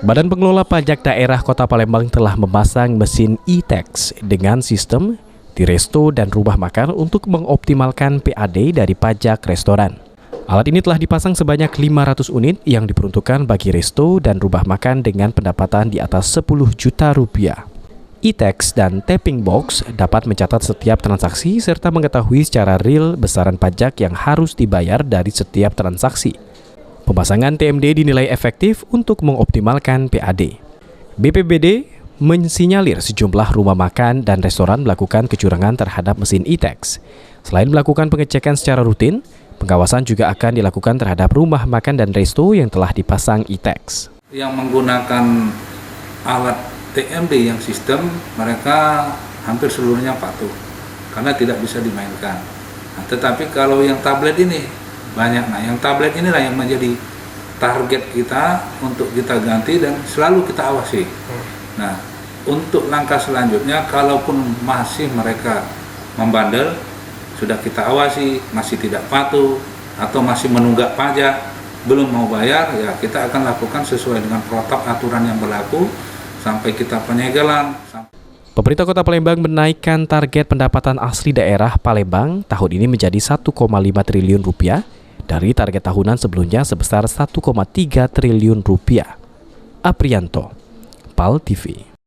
Badan Pengelola Pajak Daerah Kota Palembang telah memasang mesin e-tax dengan sistem di resto dan rumah makan untuk mengoptimalkan PAD dari pajak restoran. Alat ini telah dipasang sebanyak 500 unit yang diperuntukkan bagi resto dan rumah makan dengan pendapatan di atas 10 juta rupiah. E-tax dan tapping box dapat mencatat setiap transaksi serta mengetahui secara real besaran pajak yang harus dibayar dari setiap transaksi. Pemasangan TMD dinilai efektif untuk mengoptimalkan PAD. BPBD mensinyalir sejumlah rumah makan dan restoran melakukan kecurangan terhadap mesin e-tax. Selain melakukan pengecekan secara rutin, pengawasan juga akan dilakukan terhadap rumah makan dan resto yang telah dipasang e-tax. Yang menggunakan alat TMD yang sistem, mereka hampir seluruhnya patuh karena tidak bisa dimainkan. Nah, tetapi kalau yang tablet ini banyak. Nah, yang tablet inilah yang menjadi target kita untuk kita ganti dan selalu kita awasi. Nah, untuk langkah selanjutnya, kalaupun masih mereka membandel, sudah kita awasi, masih tidak patuh atau masih menunggak pajak, belum mau bayar, ya kita akan lakukan sesuai dengan protap aturan yang berlaku sampai kita penyegelan. Pemerintah Kota Palembang menaikkan target pendapatan asli daerah Palembang tahun ini menjadi 1,5 triliun rupiah dari target tahunan sebelumnya sebesar 1,3 triliun rupiah. Aprianto, PAL TV.